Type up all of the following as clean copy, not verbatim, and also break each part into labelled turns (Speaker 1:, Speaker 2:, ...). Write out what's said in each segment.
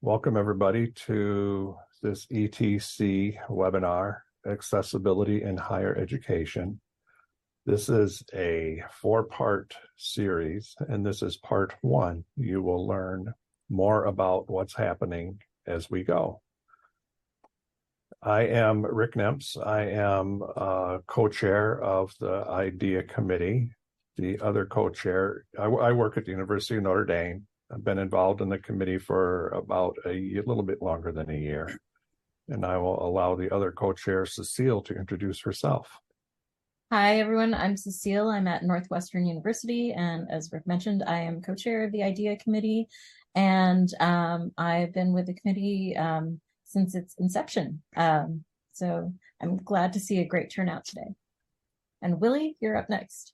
Speaker 1: Welcome everybody to this ETC webinar, Accessibility in Higher Education. This is a four-part series, and this is part one. You will learn more about what's happening as we go. I am Rick Nemps. I am co-chair of the IDEA committee. The other co-chair, I work at the University of Notre Dame. I've been involved in the committee for about a little bit longer than a year. And I will allow the other co-chair, Cecile, to introduce herself.
Speaker 2: Hi, everyone. I'm Cecile. I'm at Northwestern University. And as Rick mentioned, I am co-chair of the IDEA committee. And I've been with the committee since its inception. So I'm glad to see a great turnout today. And Willie, you're up next.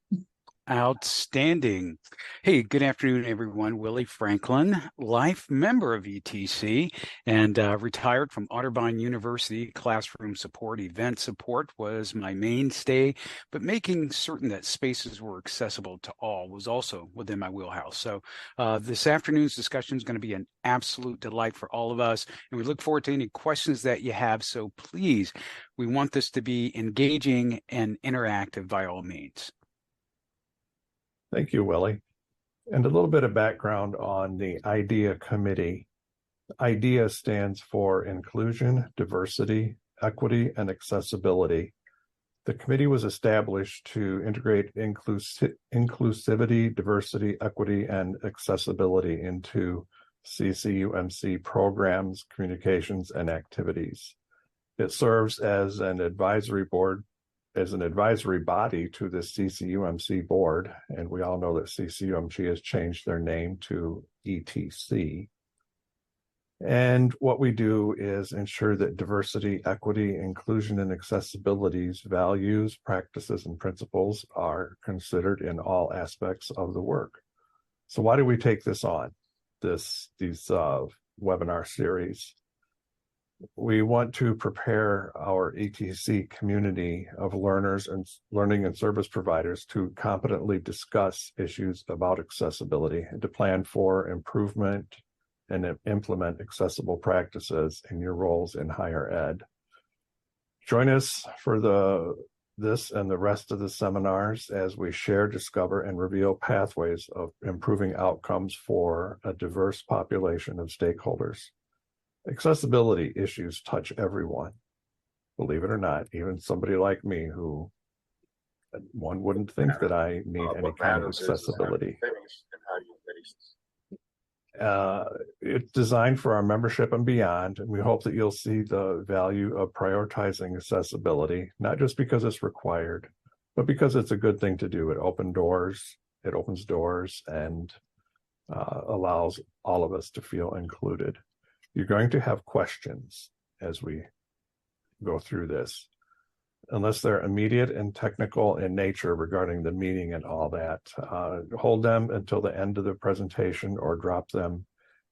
Speaker 3: Outstanding. Hey, good afternoon, everyone. Willie Franklin, life member of ETC and retired from Otterbein University. Classroom support, event support was my mainstay, but making certain that spaces were accessible to all was also within my wheelhouse. So this afternoon's discussion is going to be an absolute delight for all of us, and we look forward to any questions that you have. So please, we want this to be engaging and interactive by all means.
Speaker 1: Thank you, Willie. And a little bit of background on the IDEA committee. IDEA stands for Inclusion, Diversity, Equity, and Accessibility. The committee was established to integrate inclusivity, diversity, equity, and accessibility into CCUMC programs, communications, and activities. It serves as an advisory board, as an advisory body to the CCUMC board, and we all know that CCUMC has changed their name to ETC. And what we do is ensure that diversity, equity, inclusion, and accessibility's values, practices, and principles are considered in all aspects of the work. So why do we take this on, these webinar series? We want to prepare our ETC community of learners and learning and service providers to competently discuss issues about accessibility and to plan for improvement and implement accessible practices in your roles in higher ed. Join us for this and the rest of the seminars as we share, discover, and reveal pathways of improving outcomes for a diverse population of stakeholders. Accessibility issues touch everyone, believe it or not, even somebody like me who one wouldn't think that I need any kind of accessibility. It's designed for our membership and beyond, and we hope that you'll see the value of prioritizing accessibility, not just because it's required, but because it's a good thing to do. It opens doors, and allows all of us to feel included. You're going to have questions as we go through this, unless they're immediate and technical in nature regarding the meeting and all that. Hold them until the end of the presentation or drop them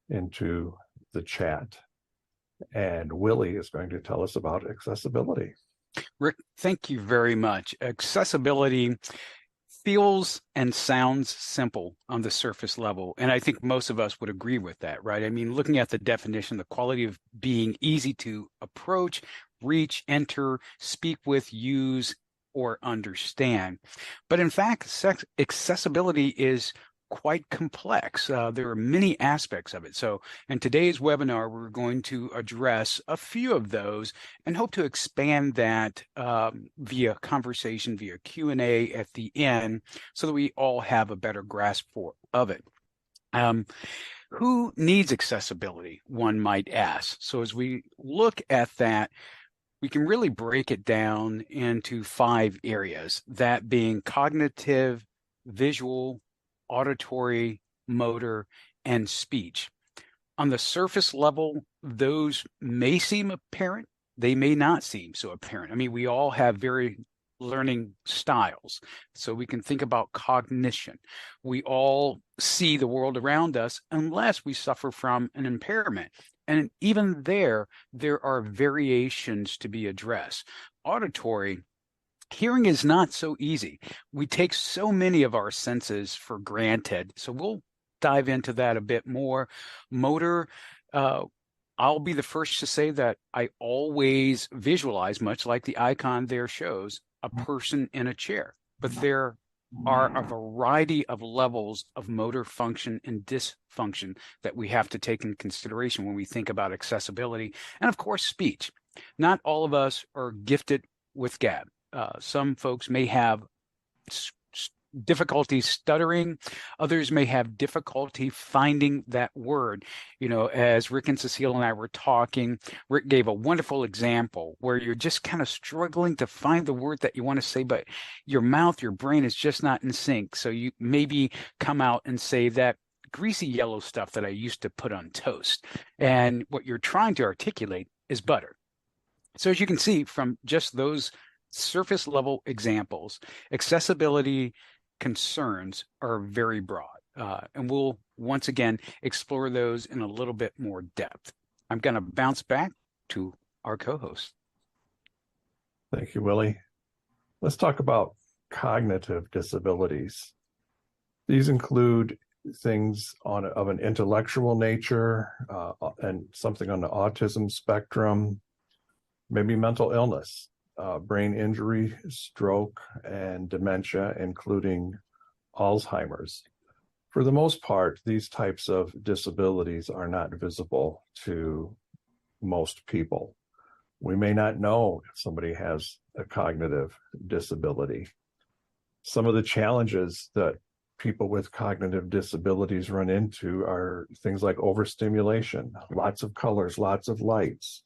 Speaker 1: into the chat. And Willie is going to tell us about accessibility.
Speaker 3: Rick, thank you very much. Accessibility feels and sounds simple on the surface level, and I think most of us would agree with that, right? I mean, looking at the definition, the quality of being easy to approach, reach, enter, speak with, use, or understand. But in fact, accessibility is quite complex. There are many aspects of it. So in today's webinar, we're going to address a few of those and hope to expand that via conversation, via Q&A at the end, so that we all have a better grasp of it. Who needs accessibility, one might ask? So as we look at that, we can really break it down into 5 areas, that being cognitive, visual, auditory, motor, and speech. On the surface level, those may seem apparent. They may not seem so apparent. I mean, we all have very learning styles. So we can think about cognition. We all see the world around us unless we suffer from an impairment. And even there are variations to be addressed. Auditory, hearing is not so easy. We take so many of our senses for granted. So we'll dive into that a bit more. Motor, I'll be the first to say that I always visualize, much like the icon there shows, a person in a chair. But there are a variety of levels of motor function and dysfunction that we have to take in consideration when we think about accessibility. And of course, speech. Not all of us are gifted with gab. Some folks may have difficulty stuttering. Others may have difficulty finding that word. You know, as Rick and Cecile and I were talking, Rick gave a wonderful example where you're just kind of struggling to find the word that you want to say, but your mouth, your brain is just not in sync. So you maybe come out and say that greasy yellow stuff that I used to put on toast. And what you're trying to articulate is butter. So as you can see from just those surface level examples, accessibility concerns are very broad. And we'll once again explore those in a little bit more depth. I'm going to bounce back to our co-host.
Speaker 1: Thank you, Willie. Let's talk about cognitive disabilities. These include things of an intellectual nature and something on the autism spectrum, maybe mental illness, brain injury, stroke, and dementia, including Alzheimer's. For the most part, these types of disabilities are not visible to most people. We may not know if somebody has a cognitive disability. Some of the challenges that people with cognitive disabilities run into are things like overstimulation, lots of colors, lots of lights,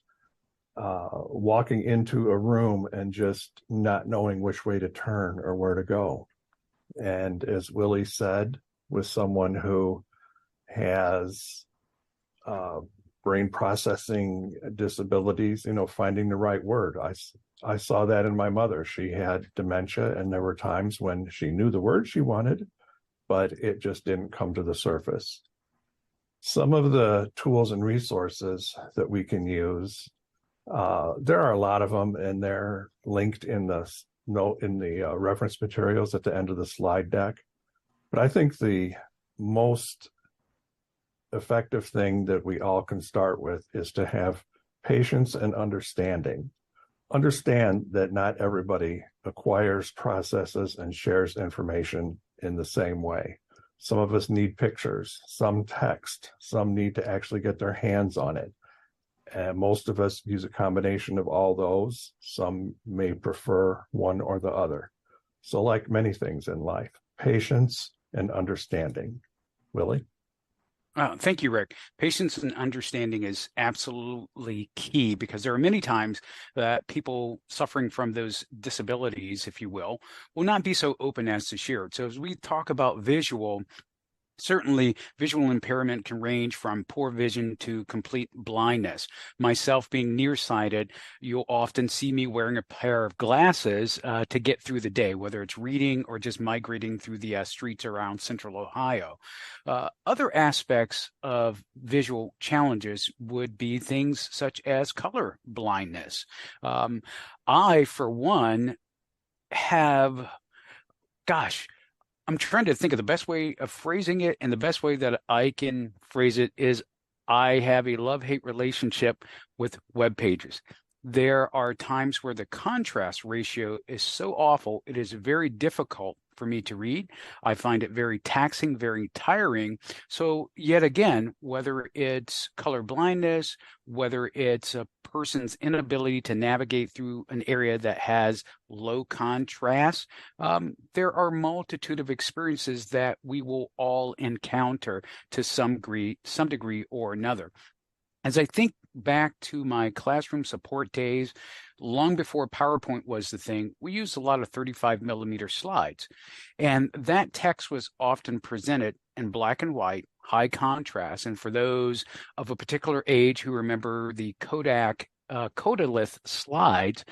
Speaker 1: walking into a room and just not knowing which way to turn or where to go. And as Willie said, with someone who has brain processing disabilities, you know, finding the right word. I saw that in my mother. She had dementia, and there were times when she knew the word she wanted, but it just didn't come to the surface. Some of the tools and resources that we can use, there are a lot of them, and they're linked in the reference materials at the end of the slide deck. But I think the most effective thing that we all can start with is to have patience and understanding. Understand that not everybody acquires, processes, and shares information in the same way. Some of us need pictures, some text, some need to actually get their hands on it. And most of us use a combination of all those. Some may prefer one or the other. So like many things in life, patience and understanding. Willie?
Speaker 3: Thank you, Rick. Patience and understanding is absolutely key, because there are many times that people suffering from those disabilities, if you will not be so open as to share it. So as we talk about visual, certainly, visual impairment can range from poor vision to complete blindness. Myself being nearsighted, you'll often see me wearing a pair of glasses to get through the day, whether it's reading or just migrating through the streets around Central Ohio. Other aspects of visual challenges would be things such as color blindness. I, for one, have, I'm trying to think of the best way of phrasing it, and the best way that I can phrase it is I have a love-hate relationship with web pages. There are times where the contrast ratio is so awful, it is very difficult for me to read. I find it very taxing, very tiring. So yet again, whether it's color blindness, whether it's a person's inability to navigate through an area that has low contrast, there are a multitude of experiences that we will all encounter to some degree or another. As I think back to my classroom support days, long before PowerPoint was the thing, we used a lot of 35 millimeter slides. And that text was often presented in black and white, high contrast. And for those of a particular age who remember the Kodak Kodalith slides,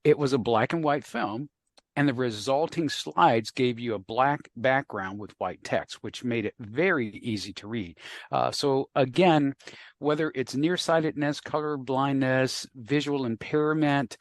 Speaker 3: it was a black and white film, and the resulting slides gave you a black background with white text, which made it very easy to read. So again, whether it's nearsightedness, color blindness, visual impairment,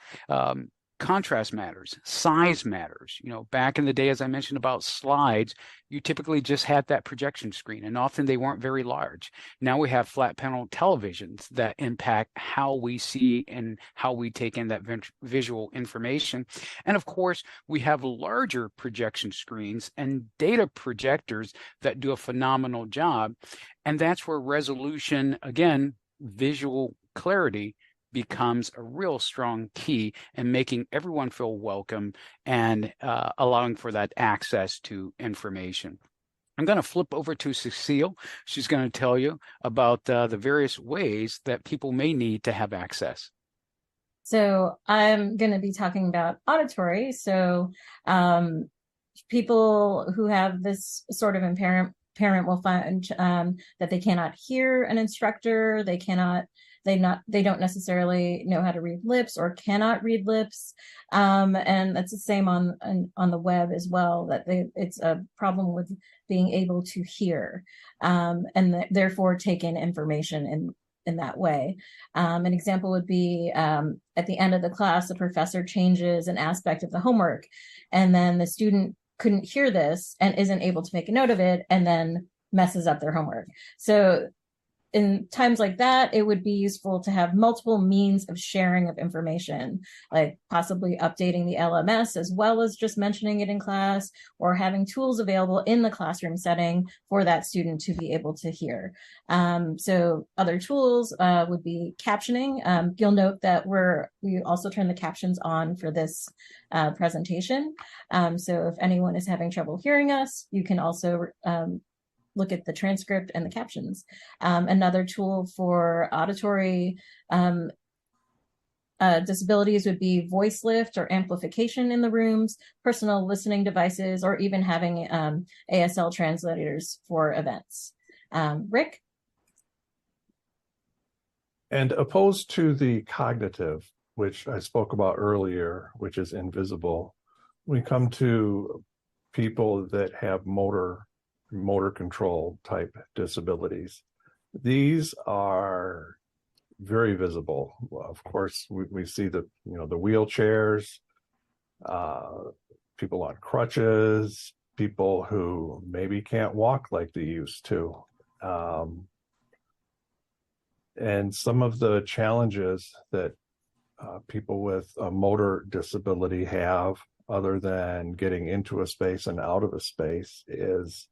Speaker 3: Contrast matters, size matters. Back in the day, as I mentioned about slides, you typically just had that projection screen, and often they weren't very large. Now we have flat panel televisions that impact how we see and how we take in that visual information. And of course, we have larger projection screens and data projectors that do a phenomenal job. And that's where resolution, again, visual clarity becomes a real strong key in making everyone feel welcome and allowing for that access to information. I'm going to flip over to Cecile. She's going to tell you about the various ways that people may need to have access.
Speaker 2: So I'm going to be talking about auditory. So people who have this sort of impairment will find that they cannot hear an instructor. They don't necessarily know how to read lips or cannot read lips, and that's the same on the web as well. That it's a problem with being able to hear, and therefore take in information in that way. An example would be at the end of the class, the professor changes an aspect of the homework, and then the student couldn't hear this and isn't able to make a note of it, and then messes up their homework. So in times like that, it would be useful to have multiple means of sharing of information, like possibly updating the LMS as well as just mentioning it in class, or having tools available in the classroom setting for that student to be able to hear. So other tools would be captioning. You'll note that we also turn the captions on for this presentation. So if anyone is having trouble hearing us, you can also look at the transcript and the captions. Another tool for auditory disabilities would be voice lift or amplification in the rooms, personal listening devices, or even having ASL translators for events. Rick?
Speaker 1: And opposed to the cognitive, which I spoke about earlier, which is invisible, we come to people that have motor control type disabilities. These are very visible. Well, of course, we see the wheelchairs, people on crutches, people who maybe can't walk like they used to. And some of the challenges that people with a motor disability have, other than getting into a space and out of a space, is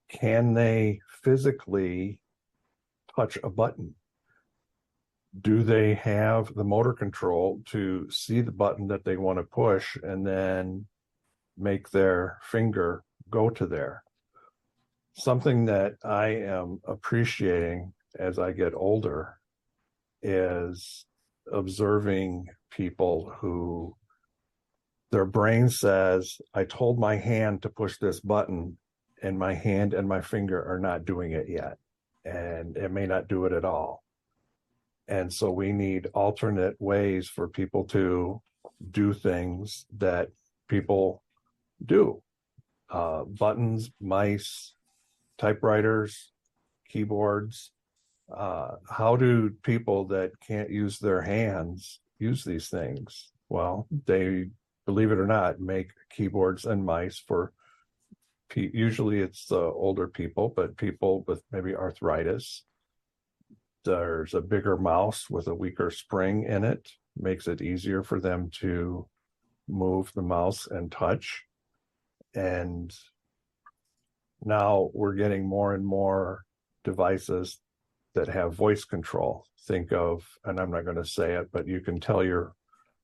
Speaker 1: can they physically touch a button? Do they have the motor control to see the button that they want to push and then make their finger go to there? Something that I am appreciating as I get older is observing people who their brain says, I told my hand to push this button, and my hand and my finger are not doing it yet, and it may not do it at all. And so we need alternate ways for people to do things that people do. Buttons, mice, typewriters, keyboards. How do people that can't use their hands use these things? Well, they, believe it or not, make keyboards and mice for usually it's the older people, but people with maybe arthritis. There's a bigger mouse with a weaker spring in it, makes it easier for them to move the mouse and touch. And now we're getting more and more devices that have voice control. Think of, and I'm not going to say it, but you can tell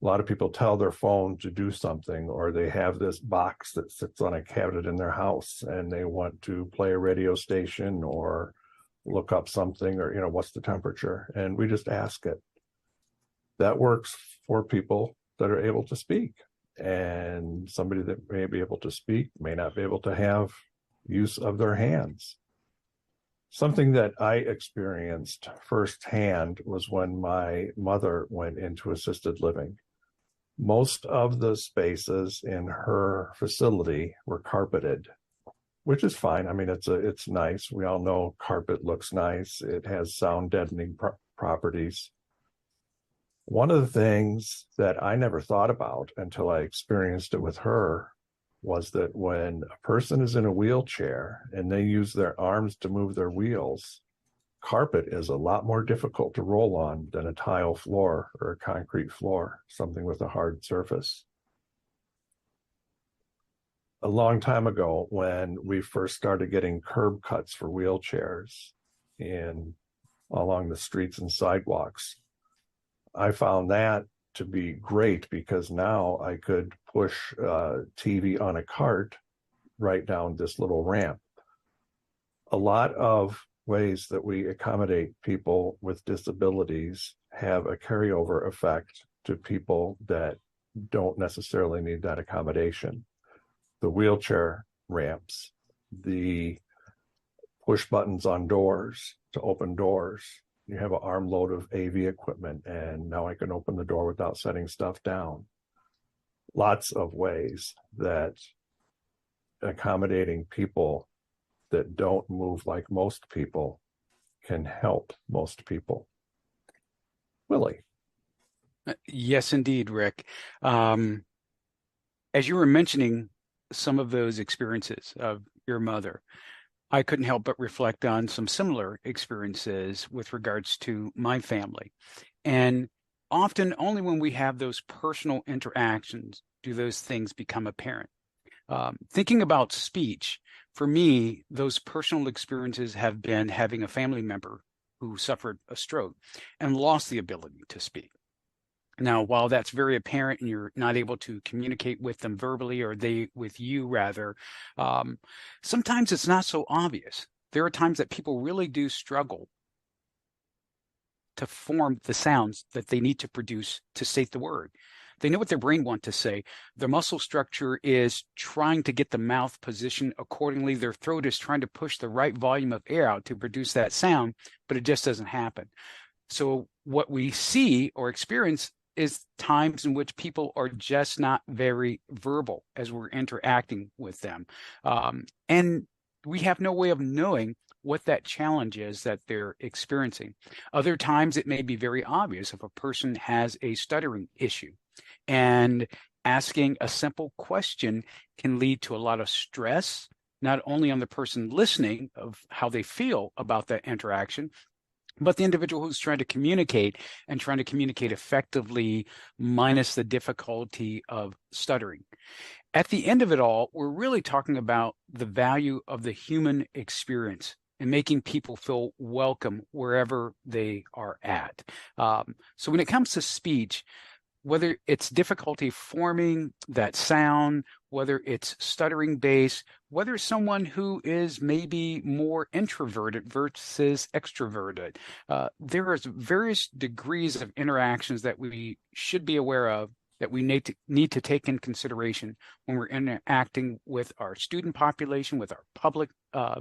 Speaker 1: a lot of people tell their phone to do something, or they have this box that sits on a cabinet in their house and they want to play a radio station or look up something, or, what's the temperature? And we just ask it. That works for people that are able to speak. And somebody that may be able to speak may not be able to have use of their hands. Something that I experienced firsthand was when my mother went into assisted living. Most of the spaces in her facility were carpeted, which is fine. I mean, it's nice. We all know carpet looks nice. It has sound deadening properties. One of the things that I never thought about until I experienced it with her was that when a person is in a wheelchair and they use their arms to move their wheels, carpet is a lot more difficult to roll on than a tile floor or a concrete floor, something with a hard surface. A long time ago, when we first started getting curb cuts for wheelchairs along the streets and sidewalks, I found that to be great because now I could push TV on a cart right down this little ramp. A lot of ways that we accommodate people with disabilities have a carryover effect to people that don't necessarily need that accommodation. The wheelchair ramps, the push buttons on doors to open doors. You have an armload of AV equipment, and now I can open the door without setting stuff down. Lots of ways that accommodating people that don't move like most people can help most people. Willie.
Speaker 3: Yes, indeed, Rick. As you were mentioning some of those experiences of your mother, I couldn't help but reflect on some similar experiences with regards to my family. And often only when we have those personal interactions do those things become apparent. Thinking about speech, for me, those personal experiences have been having a family member who suffered a stroke and lost the ability to speak. Now, while that's very apparent and you're not able to communicate with them verbally, or they with you rather, sometimes it's not so obvious. There are times that people really do struggle to form the sounds that they need to produce to state the word. They know what their brain wants to say. Their muscle structure is trying to get the mouth positioned accordingly. Their throat is trying to push the right volume of air out to produce that sound, but it just doesn't happen. So what we see or experience is times in which people are just not very verbal as we're interacting with them. And we have no way of knowing what that challenge is that they're experiencing. Other times it may be very obvious if a person has a stuttering issue, and asking a simple question can lead to a lot of stress, not only on the person listening of how they feel about that interaction, but the individual who's trying to communicate and trying to communicate effectively minus the difficulty of stuttering. At the end of it all, we're really talking about the value of the human experience and making people feel welcome wherever they are at. So when it comes to speech, whether it's difficulty forming that sound, whether it's stuttering bass, whether it's someone who is maybe more introverted versus extroverted, there is various degrees of interactions that we should be aware of, that we need to take in consideration when we're interacting with our student population, with our public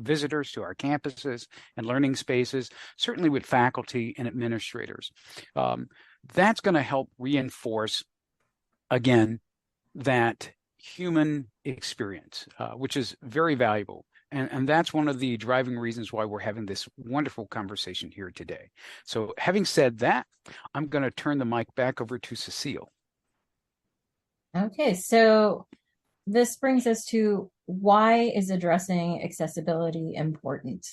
Speaker 3: visitors to our campuses and learning spaces, certainly with faculty and administrators. That's going to help reinforce, again, that human experience, which is very valuable. And that's one of the driving reasons why we're having this wonderful conversation here today. So having said that, I'm going to turn the mic back over to Cecile.
Speaker 2: Okay, so this brings us to, why is addressing accessibility important?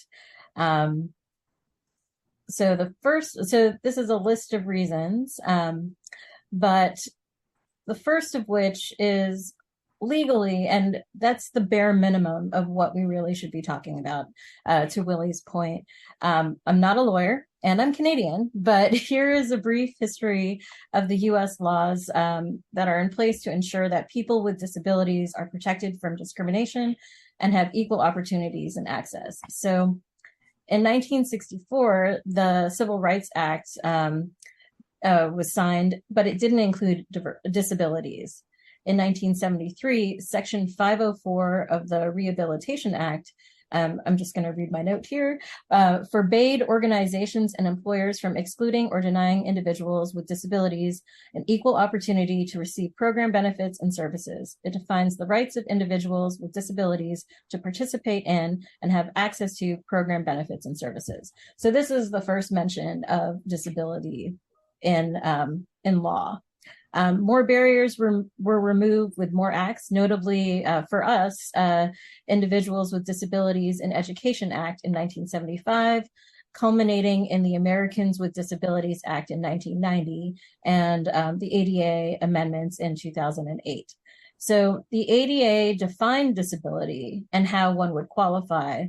Speaker 2: So this is a list of reasons, but the first of which is legally, and that's the bare minimum of what we really should be talking about, to Willie's point. I'm not a lawyer and I'm Canadian, but here is a brief history of the US laws that are in place to ensure that people with disabilities are protected from discrimination and have equal opportunities and access. So in 1964, the Civil Rights Act was signed, but it didn't include disabilities. In 1973, Section 504 of the Rehabilitation Act, I'm just going to read my note here, forbade organizations and employers from excluding or denying individuals with disabilities an equal opportunity to receive program benefits and services. It defines the rights of individuals with disabilities to participate in and have access to program benefits and services. So this is the first mention of disability in law. More barriers were removed with more acts, notably for us, Individuals with Disabilities in Education Act in 1975, culminating in the Americans with Disabilities Act in 1990, and the ADA amendments in 2008. So the ADA defined disability and how one would qualify.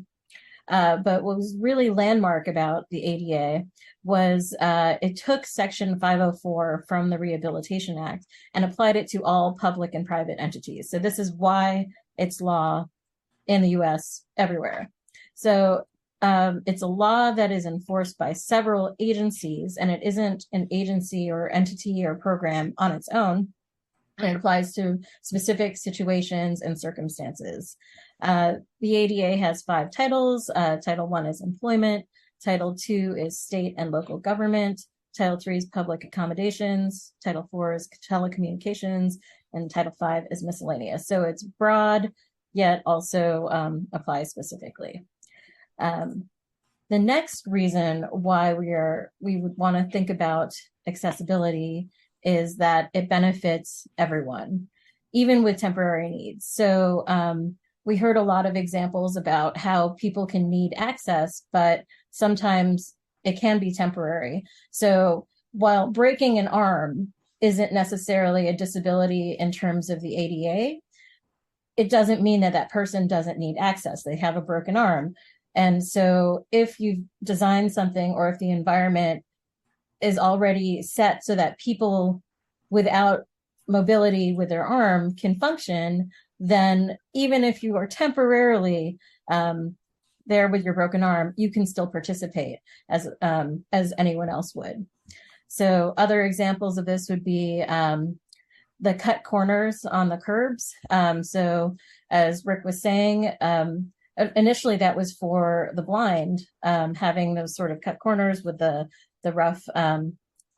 Speaker 2: But what was really landmark about the ADA was it took Section 504 from the Rehabilitation Act and applied it to all public and private entities. So this is why it's law in the US everywhere. So it's a law that is enforced by several agencies, and it isn't an agency or entity or program on its own. And it applies to specific situations and circumstances. The ADA has 5 titles. Title 1 is employment. Title 2 is state and local government. Title 3 is public accommodations. Title 4 is telecommunications. And Title 5 is miscellaneous. So it's broad, yet also applies specifically. The next reason why we would want to think about accessibility is that it benefits everyone, even with temporary needs. So we heard a lot of examples about how people can need access, but sometimes it can be temporary. So while breaking an arm isn't necessarily a disability in terms of the ADA, it doesn't mean that that person doesn't need access. They have a broken arm. And so if you've designed something, or if the environment is already set so that people without mobility with their arm can function, then even if you are temporarily there with your broken arm, you can still participate as anyone else would. So other examples of this would be the cut corners on the curbs. So as Rick was saying, initially that was for the blind, having those sort of cut corners with the rough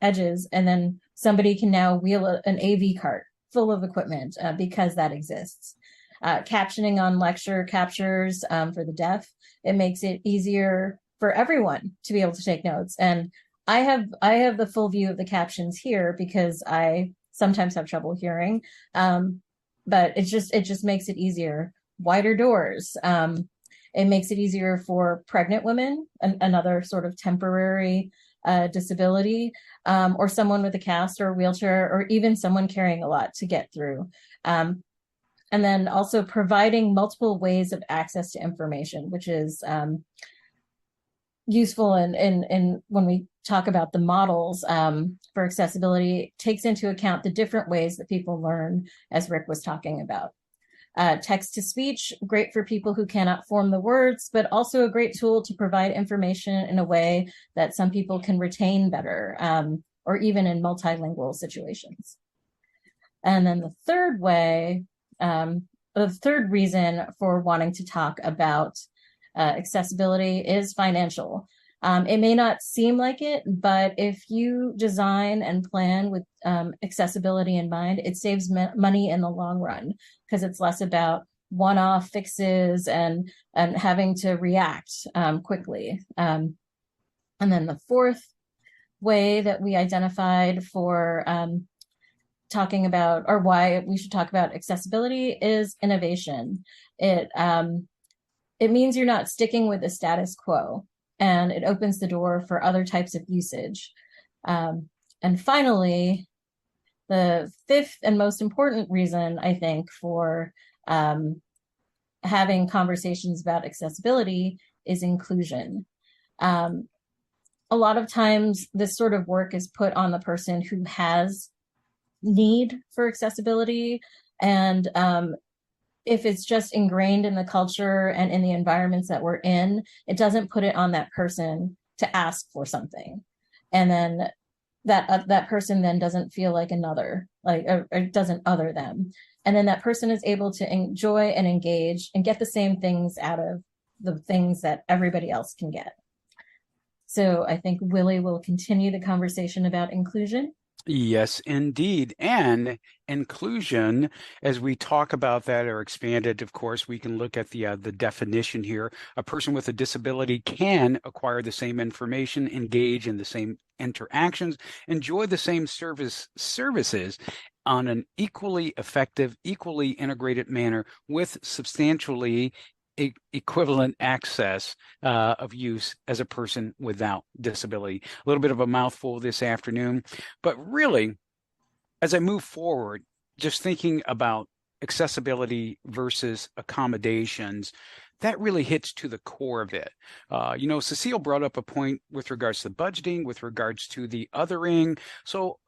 Speaker 2: edges, and then somebody can now wheel an AV cart full of equipment because that exists. Captioning on lecture captures for the deaf, it makes it easier for everyone to be able to take notes. And I have the full view of the captions here because I sometimes have trouble hearing, but it just makes it easier. Wider doors. It makes it easier for pregnant women, another sort of temporary disability, or someone with a cast or a wheelchair, or even someone carrying a lot to get through. And then also providing multiple ways of access to information, which is useful in when we talk about the models for accessibility, takes into account the different ways that people learn, as Rick was talking about. Text to speech, great for people who cannot form the words, but also a great tool to provide information in a way that some people can retain better, or even in multilingual situations. And then the third way, the third reason for wanting to talk about accessibility is financial. It may not seem like it, but if you design and plan with accessibility in mind, it saves money in the long run, because it's less about one-off fixes and having to react quickly. And then the fourth way that we identified for talking about, or why we should talk about accessibility, is innovation. It means you're not sticking with the status quo, and it opens the door for other types of usage. And finally, the fifth and most important reason, I think, for having conversations about accessibility is inclusion. A lot of times this sort of work is put on the person who has need for accessibility, and if it's just ingrained in the culture and in the environments that we're in, it doesn't put it on that person to ask for something. And then that person then doesn't feel like another, or doesn't other them. And then that person is able to enjoy and engage and get the same things out of the things that everybody else can get. So I think Willie will continue the conversation about inclusion.
Speaker 3: Yes, indeed. And inclusion, as we talk about that or expanded, of course, we can look at the definition here. A person with a disability can acquire the same information, engage in the same interactions, enjoy the same services on an equally effective, equally integrated manner with substantially equivalent access of use as a person without disability. A little bit of a mouthful this afternoon, but really, as I move forward, just thinking about accessibility versus accommodations, that really hits to the core of it. Cecile brought up a point with regards to the budgeting, with regards to the othering. So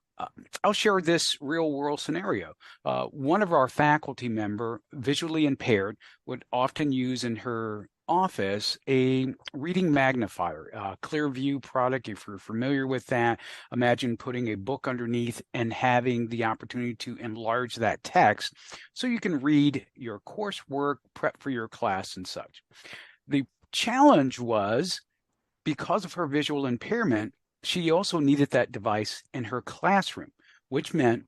Speaker 3: I'll share this real world scenario. One of our faculty member, visually impaired, would often use in her office a reading magnifier, Clearview product. If you're familiar with that, imagine putting a book underneath and having the opportunity to enlarge that text so you can read your coursework, prep for your class and such. The challenge was, because of her visual impairment, she also needed that device in her classroom, which meant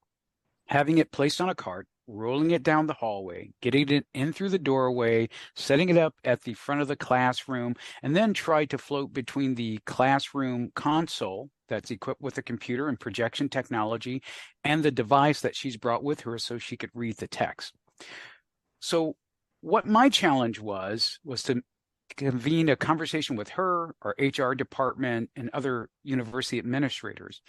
Speaker 3: having it placed on a cart, rolling it down the hallway, getting it in through the doorway, setting it up at the front of the classroom, and then try to float between the classroom console that's equipped with a computer and projection technology and the device that she's brought with her so she could read the text. So what my challenge was to convene a conversation with her, our HR department, and other university administrators.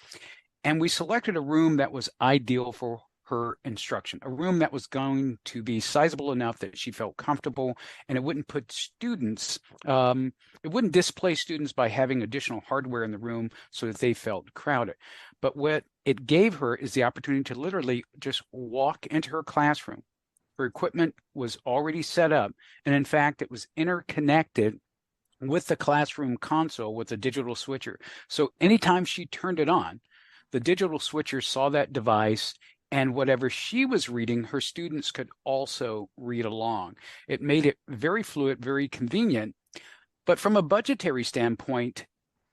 Speaker 3: And we selected a room that was ideal for her instruction, a room that was going to be sizable enough that she felt comfortable, and it wouldn't put students, it wouldn't displace students by having additional hardware in the room so that they felt crowded. But what it gave her is the opportunity to literally just walk into her classroom. Her equipment was already set up, and in fact, it was interconnected with the classroom console with a digital switcher. So anytime she turned it on, the digital switcher saw that device, and whatever she was reading, her students could also read along. It made it very fluid, very convenient. But from a budgetary standpoint,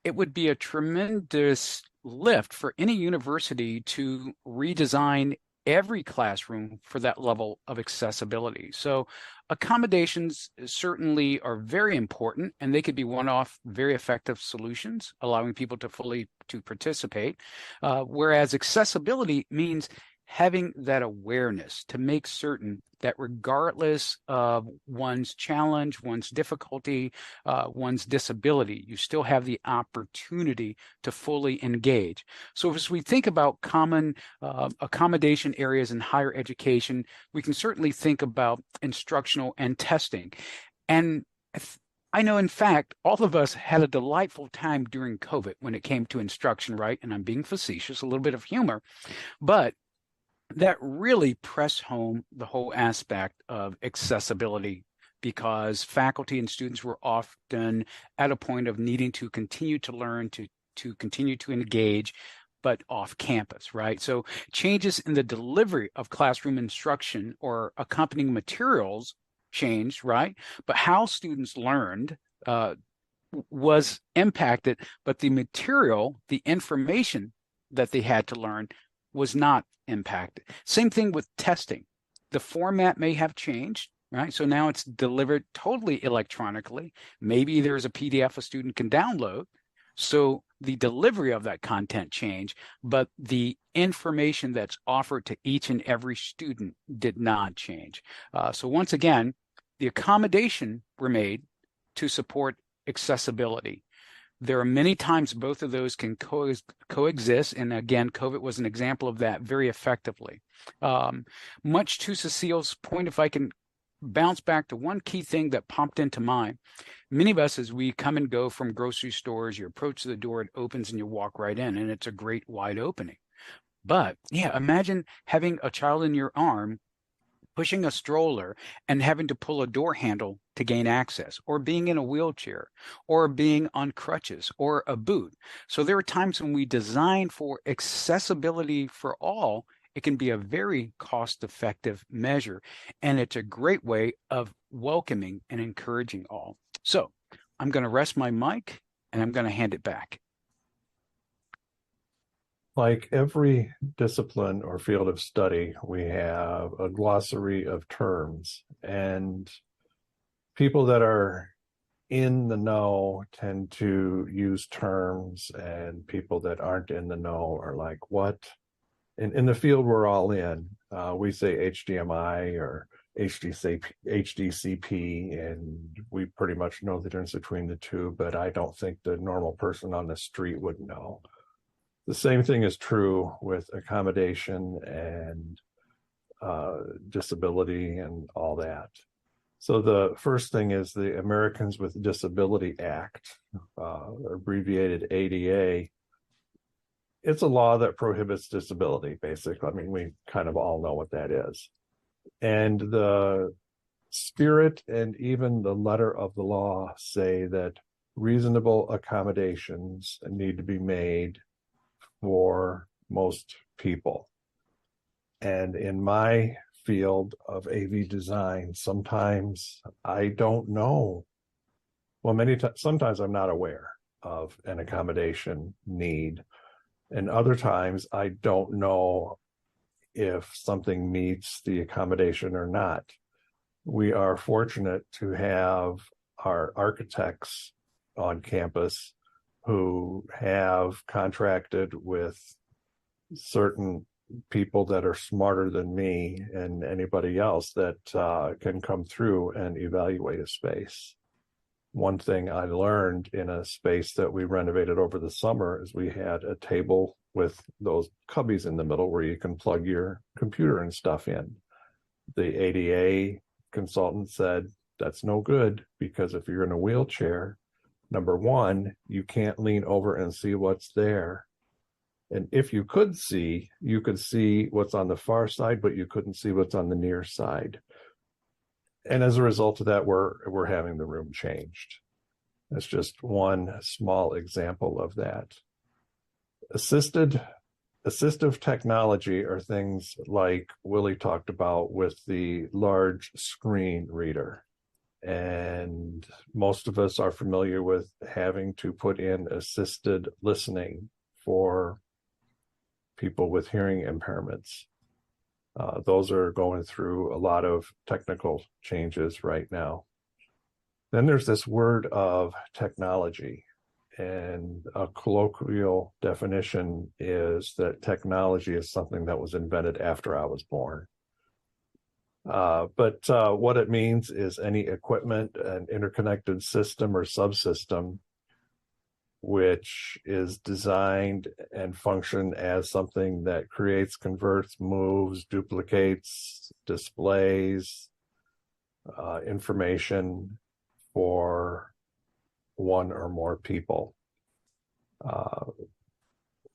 Speaker 3: it would be a tremendous lift for any university to redesign every classroom for that level of accessibility. So accommodations certainly are very important, and they could be one-off, very effective solutions, allowing people to fully to participate. Whereas accessibility means having that awareness to make certain that regardless of one's challenge, one's difficulty, one's disability, you still have the opportunity to fully engage. So as we think about common accommodation areas in higher education, we can certainly think about instructional and testing. And I know, in fact, all of us had a delightful time during COVID when it came to instruction, right? And I'm being facetious, a little bit of humor, but that really pressed home the whole aspect of accessibility, because faculty and students were often at a point of needing to continue to learn, to continue to engage, but off campus, right? So changes in the delivery of classroom instruction or accompanying materials changed, right? But how students learned was impacted, but the material, the information that they had to learn was not impacted. Same thing with testing. The format may have changed, right? So now it's delivered totally electronically. Maybe there's a PDF a student can download. So the delivery of that content changed, but the information that's offered to each and every student did not change. So once again, the accommodation were made to support accessibility. There are many times both of those can coexist. And again, COVID was an example of that very effectively. Much to Cecile's point, if I can bounce back to one key thing that popped into mind, many of us, as we come and go from grocery stores, you approach the door, it opens and you walk right in, and it's a great wide opening. But yeah, imagine having a child in your arm, pushing a stroller and having to pull a door handle to gain access, or being in a wheelchair, or being on crutches, or a boot. So there are times when we design for accessibility for all, it can be a very cost-effective measure, and it's a great way of welcoming and encouraging all. So I'm going to rest my mic, and I'm going to hand it back.
Speaker 1: Like every discipline or field of study, we have a glossary of terms, and people that are in the know tend to use terms, and people that aren't in the know are like, what? In the field we're all in, we say HDMI or HDCP, and we pretty much know the difference between the two, but I don't think the normal person on the street would know. The same thing is true with accommodation and disability and all that. So the first thing is the Americans with Disability Act, abbreviated ADA. It's a law that prohibits disability, basically. I mean, we kind of all know what that is. And the spirit and even the letter of the law say that reasonable accommodations need to be made for most people. And in my field of AV design, sometimes I don't know. Well, sometimes I'm not aware of an accommodation need. And other times I don't know if something meets the accommodation or not. We are fortunate to have our architects on campus who have contracted with certain people that are smarter than me and anybody else that can come through and evaluate a space. One thing I learned in a space that we renovated over the summer is we had a table with those cubbies in the middle where you can plug your computer and stuff in. The ADA consultant said, that's no good, because if you're in a wheelchair, number one, you can't lean over and see what's there. And if you could see what's on the far side, but you couldn't see what's on the near side. And as a result of that, we're having the room changed. That's just one small example of that. Assistive technology are things like Willie talked about with the large screen reader. And most of us are familiar with having to put in assisted listening for people with hearing impairments. Those are going through a lot of technical changes right now. Then there's this word of technology, and a colloquial definition is that technology is something that was invented after I was born. But what it means is any equipment, an interconnected system or subsystem, which is designed and function as something that creates, converts, moves, duplicates, displays information for one or more people.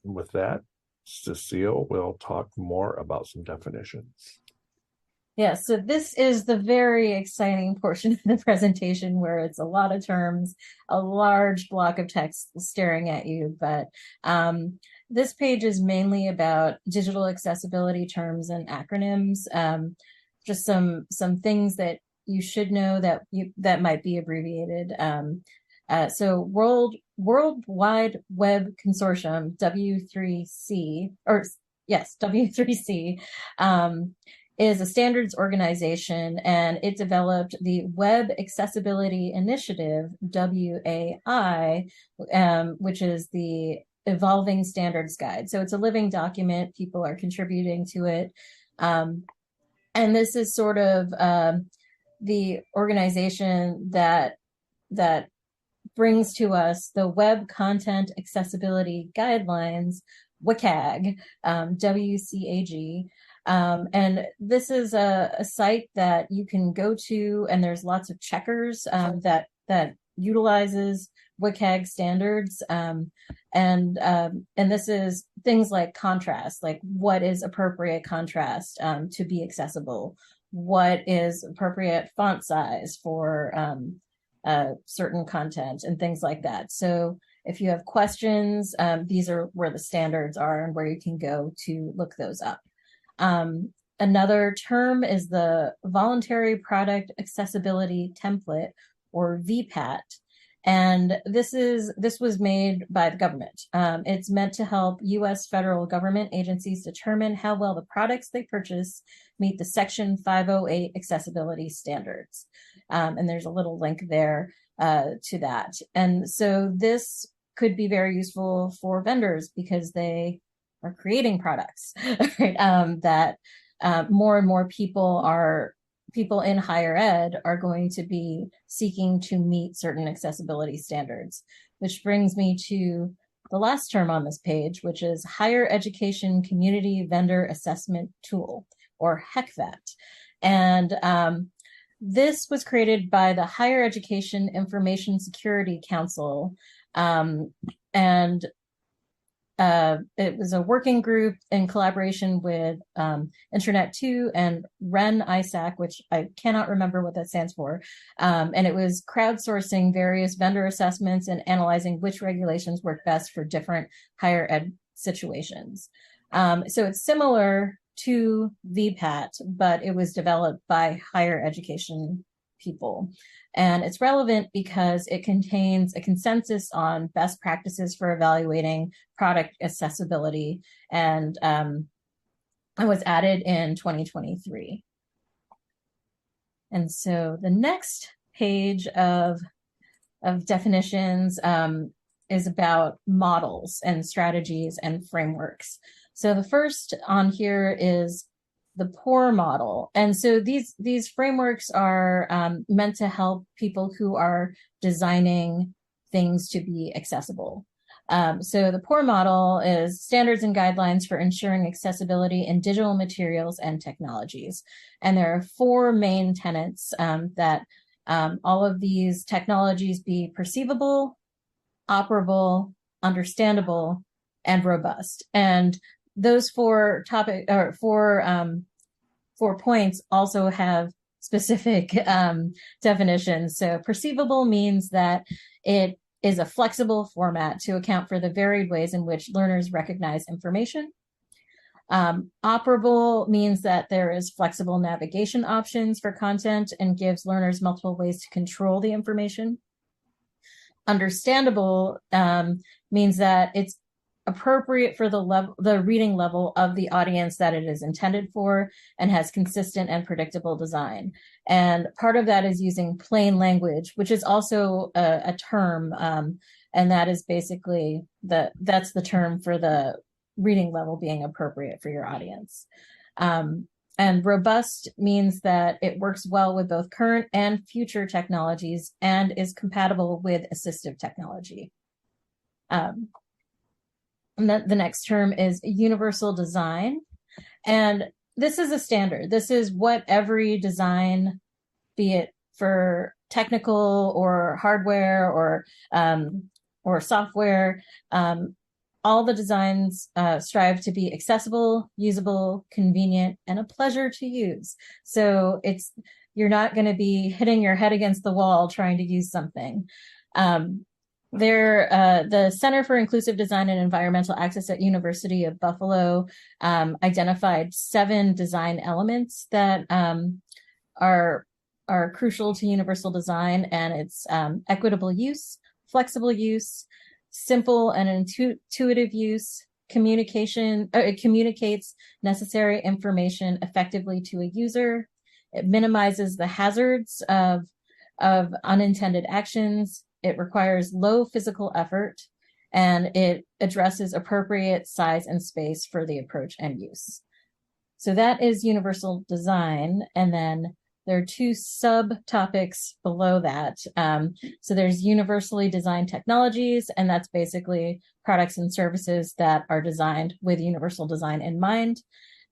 Speaker 1: With that, Cecile will talk more about some definitions.
Speaker 2: Yeah, so this is the very exciting portion of the presentation where it's a lot of terms, a large block of text staring at you. But this page is mainly about digital accessibility terms and acronyms, just some things that you should know that might be abbreviated. So Worldwide Web Consortium, W3C, W3C, is a standards organization, and it developed the Web Accessibility Initiative, WAI, which is the Evolving Standards Guide. So it's a living document. People are contributing to it. And this is sort of the organization that brings to us the Web Content Accessibility Guidelines, WCAG, WCAG. And this is a site that you can go to, and there's lots of checkers that utilizes WCAG standards. And this is things like contrast, like what is appropriate contrast to be accessible, what is appropriate font size for certain content and things like that. So if you have questions, these are where the standards are and where you can go to look those up. Another term is the Voluntary Product Accessibility Template, or VPAT. And this was made by the government. It's meant to help U.S. federal government agencies determine how well the products they purchase meet the Section 508 accessibility standards. And there's a little link there to that. And so this could be very useful for vendors because they are creating products, right? That more and more people in higher ed are going to be seeking to meet certain accessibility standards, which brings me to the last term on this page, which is Higher Education Community Vendor Assessment Tool, or HECVAT. And this was created by the Higher Education Information Security Council, and it was a working group in collaboration with Internet2 and REN ISAC, which I cannot remember what that stands for. And it was crowdsourcing various vendor assessments and analyzing which regulations work best for different higher ed situations. So it's similar to VPAT, but it was developed by higher education people. And it's relevant because it contains a consensus on best practices for evaluating product accessibility, and it was added in 2023. And so the next page of definitions is about models and strategies and frameworks. So the first on here is the POUR model. And so these frameworks are meant to help people who are designing things to be accessible. So the POUR model is standards and guidelines for ensuring accessibility in digital materials and technologies. And there are 4 main tenets that all of these technologies be perceivable, operable, understandable, and robust. And those 4 points also have specific definitions. So perceivable means that it is a flexible format to account for the varied ways in which learners recognize information. Operable means that there is flexible navigation options for content and gives learners multiple ways to control the information. Understandable means that it's appropriate for the reading level of the audience that it is intended for, and has consistent and predictable design. And part of that is using plain language, which is also a term, and that is basically that's the term for the reading level being appropriate for your audience. And robust means that it works well with both current and future technologies and is compatible with assistive technology. And the next term is universal design. And this is a standard. This is what every design, be it for technical or hardware or software, all the designs strive to be accessible, usable, convenient, and a pleasure to use. So you're not going to be hitting your head against the wall trying to use something. The Center for Inclusive Design and Environmental Access at University of Buffalo identified 7 design elements that are crucial to universal design, and it's equitable use, flexible use, simple and intuitive use, communication. It communicates necessary information effectively to a user. It minimizes the hazards of unintended actions. It requires low physical effort, and it addresses appropriate size and space for the approach and use. So that is universal design. And then there are 2 subtopics below that. So there's universally designed technologies, and that's basically products and services that are designed with universal design in mind.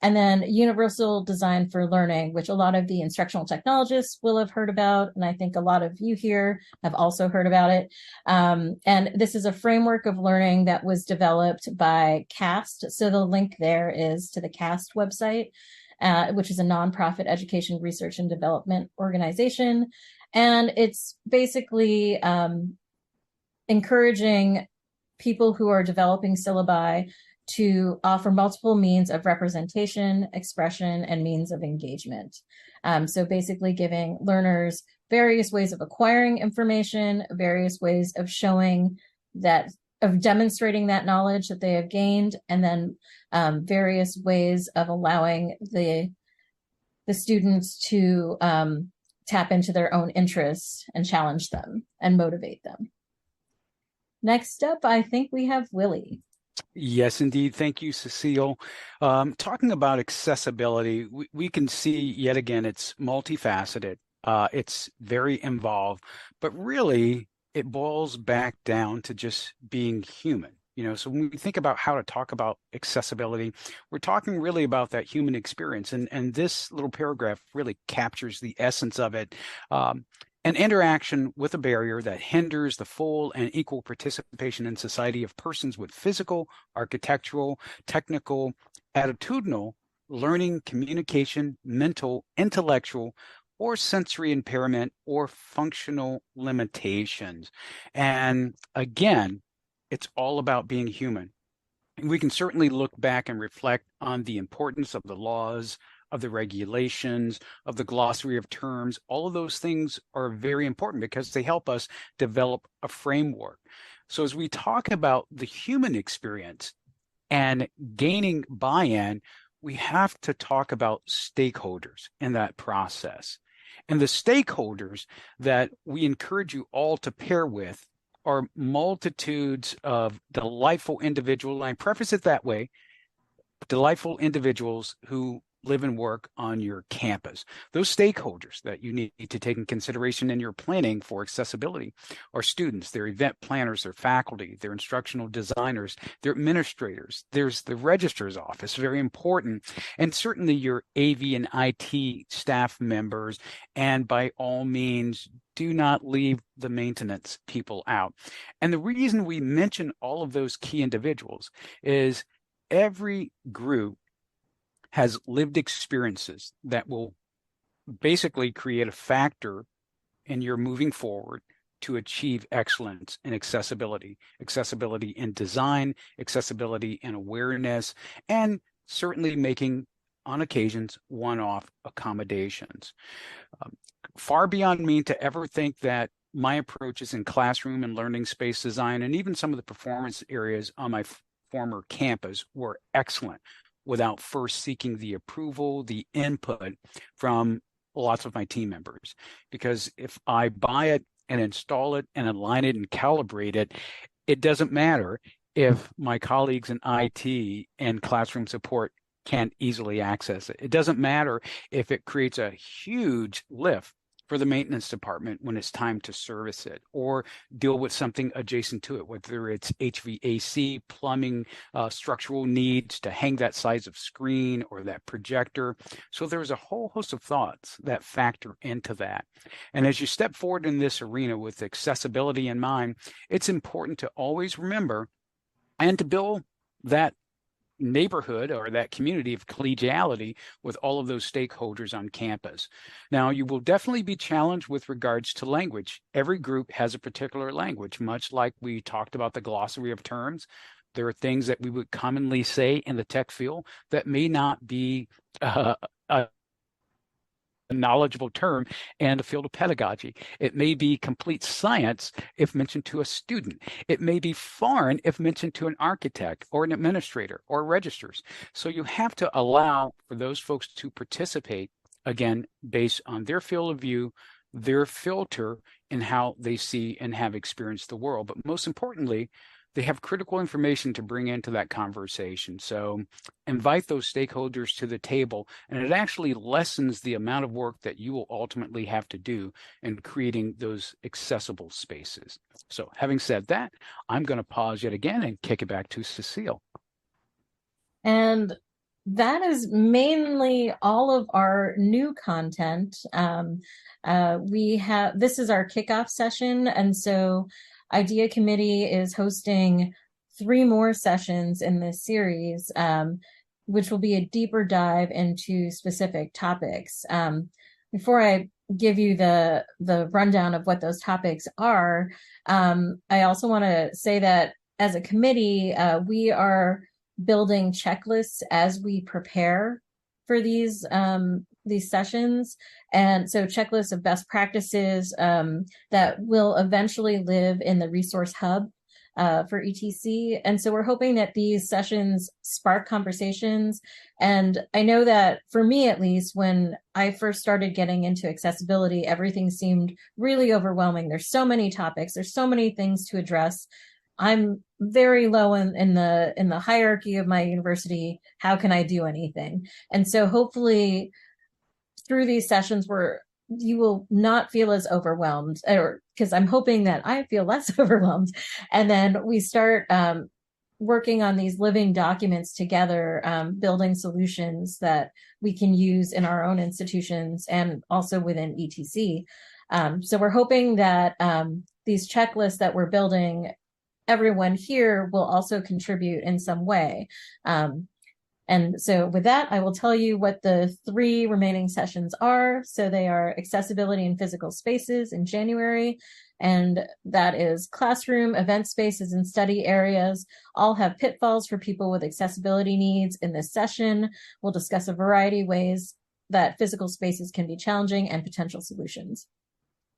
Speaker 2: And then universal design for learning, which a lot of the instructional technologists will have heard about. And I think a lot of you here have also heard about it. And this is a framework of learning that was developed by CAST. So the link there is to the CAST website, which is a nonprofit education research and development organization. And it's basically encouraging people who are developing syllabi to offer multiple means of representation, expression, and means of engagement. So basically giving learners various ways of acquiring information, various ways of showing that, of demonstrating that knowledge that they have gained, and then various ways of allowing the students to tap into their own interests and challenge them and motivate them. Next up, I think we have Willie.
Speaker 3: Yes, indeed. Thank you, Cecile. Talking about accessibility, we can see yet again, it's multifaceted. It's very involved, but really it boils back down to just being human. So when we think about how to talk about accessibility, we're talking really about that human experience. And this little paragraph really captures the essence of it. An interaction with a barrier that hinders the full and equal participation in society of persons with physical, architectural, technical, attitudinal, learning, communication, mental, intellectual, or sensory impairment or functional limitations. And again, it's all about being human. We can certainly look back and reflect on the importance of the laws, of the regulations, of the glossary of terms. All of those things are very important because they help us develop a framework. So as we talk about the human experience and gaining buy-in, we have to talk about stakeholders in that process. And the stakeholders that we encourage you all to pair with are multitudes of delightful individuals, and I preface it that way, delightful individuals who live and work on your campus. Those stakeholders that you need to take in consideration in your planning for accessibility are students, their event planners, their faculty, their instructional designers, their administrators. There's the registrar's office, very important, and certainly your AV and IT staff members. And by all means, do not leave the maintenance people out. And the reason we mention all of those key individuals is every group has lived experiences that will basically create a factor in your moving forward to achieve excellence in accessibility in design, accessibility in awareness, and certainly making, on occasions, one-off accommodations. Far beyond me to ever think that my approaches in classroom and learning space design, and even some of the performance areas on my former campus, were excellent without first seeking the approval, the input from lots of my team members. Because if I buy it and install it and align it and calibrate it, it doesn't matter if my colleagues in IT and classroom support can't easily access it. It doesn't matter if it creates a huge lift for the maintenance department when it's time to service it or deal with something adjacent to it, whether it's HVAC, plumbing, structural needs to hang that size of screen or that projector. So there's a whole host of thoughts that factor into that. And as you step forward in this arena with accessibility in mind, it's important to always remember and to build that neighborhood or that community of collegiality with all of those stakeholders on campus. Now, you will definitely be challenged with regards to language. Every group has a particular language, much like we talked about the glossary of terms. There are things that we would commonly say in the tech field that may not be a knowledgeable term and a field of pedagogy. It may be complete science if mentioned to a student. It may be foreign if mentioned to an architect or an administrator or registrars. So you have to allow for those folks to participate, again, based on their field of view, their filter, and how they see and have experienced the world. But most importantly, they have critical information to bring into that conversation. So invite those stakeholders to the table, and it actually lessens the amount of work that you will ultimately have to do in creating those accessible spaces. So having said that, I'm going to pause yet again and kick it back to Cecile.
Speaker 2: And that is mainly all of our new content. This is our kickoff session, and so Idea Committee is hosting 3 more sessions in this series, which will be a deeper dive into specific topics. Before I give you the rundown of what those topics are, I also want to say that as a committee, we are building checklists as we prepare for these these sessions. And so checklists of best practices that will eventually live in the resource hub for ETC. And so we're hoping that these sessions spark conversations. And I know that for me, at least, when I first started getting into accessibility, everything seemed really overwhelming. There's so many topics, there's so many things to address. I'm very low in the hierarchy of my university. How can I do anything? And so hopefully through these sessions where you will not feel as overwhelmed, or because I'm hoping that I feel less overwhelmed. And then we start working on these living documents together, building solutions that we can use in our own institutions and also within ETC. So we're hoping that these checklists that we're building, everyone here will also contribute in some way. And so with that, I will tell you what the 3 remaining sessions are. So they are accessibility in physical spaces in January, and that is classroom, event spaces, and study areas all have pitfalls for people with accessibility needs. In this session, we'll discuss a variety of ways that physical spaces can be challenging and potential solutions.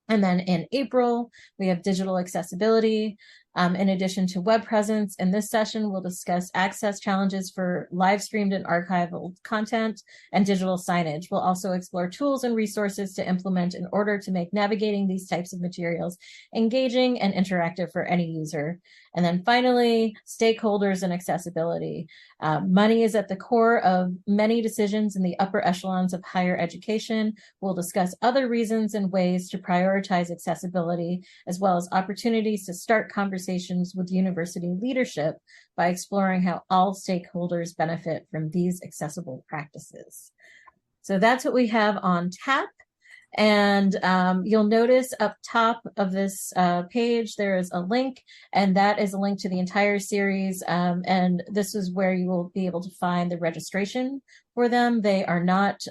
Speaker 2: And then in April, we have digital accessibility. In addition to web presence, in this session, we'll discuss access challenges for live streamed and archival content and digital signage. We'll also explore tools and resources to implement in order to make navigating these types of materials engaging and interactive for any user. And then finally, stakeholders and accessibility. Money is at the core of many decisions in the upper echelons of higher education. We'll discuss other reasons and ways to prioritize accessibility, as well as opportunities to start conversations with university leadership by exploring how all stakeholders benefit from these accessible practices. So that's what we have on tap. And you'll notice up top of this page, there is a link, and that is a link to the entire series. And this is where you will be able to find the registration for them. They are not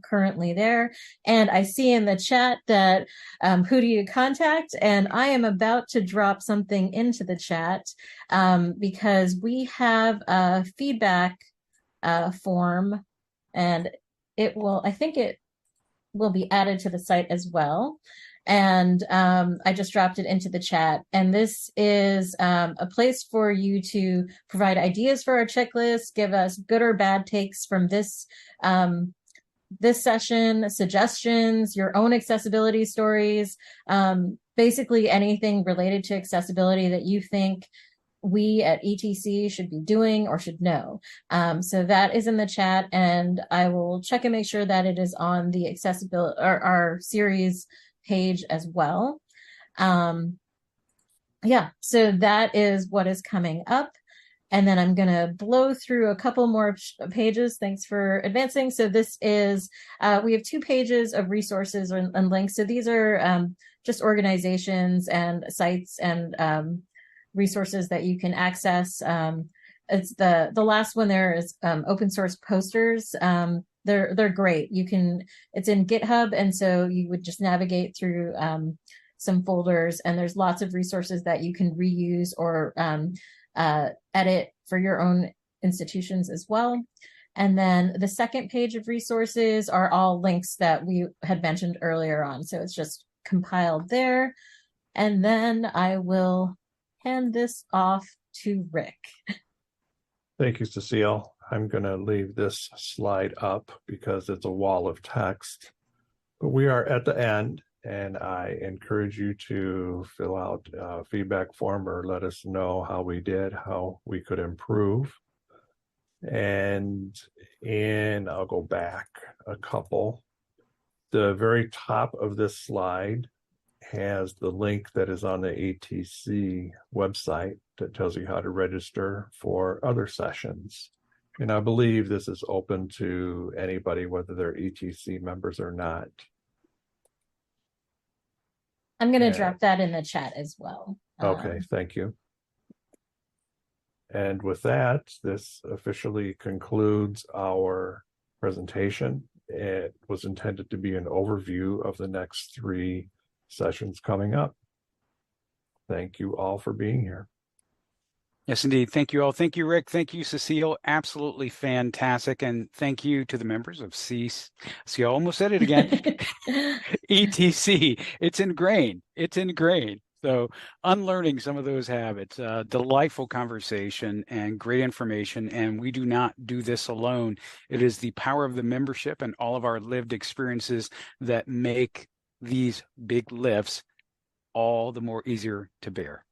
Speaker 2: currently there. And I see in the chat that who do you contact? And I am about to drop something into the chat because we have a feedback form, and it will, I think it will be added to the site as well. And I just dropped it into the chat. And this is a place for you to provide ideas for our checklist, give us good or bad takes from this session, suggestions, your own accessibility stories, basically anything related to accessibility that you think we at ETC should be doing or should know. So that is in the chat, and I will check and make sure that it is on the accessibility or our series page as well. Yeah, so that is what is coming up. And then I'm going to blow through a couple more pages. Thanks for advancing. So this is, we have 2 pages of resources and links. So these are just organizations and sites and resources that you can access. It's the last one there is open source posters. They're great. It's in GitHub, and so you would just navigate through some folders, and there's lots of resources that you can reuse or edit for your own institutions as well. And then the second page of resources are all links that we had mentioned earlier on. So it's just compiled there. And then I will hand this off to Rick.
Speaker 1: Thank you, Cecile. I'm going to leave this slide up because it's a wall of text. But we are at the end, and I encourage you to fill out a feedback form or let us know how we did, how we could improve. And I'll go back a couple. The very top of this slide has the link that is on the ATC website that tells you how to register for other sessions. And I believe this is open to anybody, whether they're ETC members or not.
Speaker 2: I'm going to drop that in the chat as well.
Speaker 1: Okay, thank you. And with that, this officially concludes our presentation. It was intended to be an overview of the next 3 sessions coming up. Thank you all for being here.
Speaker 3: Yes, indeed. Thank you all. Thank you, Rick. Thank you, Cecile. Absolutely fantastic. And thank you to the members of See, I almost said it again. ETC. It's ingrained. It's ingrained. So unlearning some of those habits, delightful conversation and great information. And we do not do this alone. It is the power of the membership and all of our lived experiences that make these big lifts all the more easier to bear.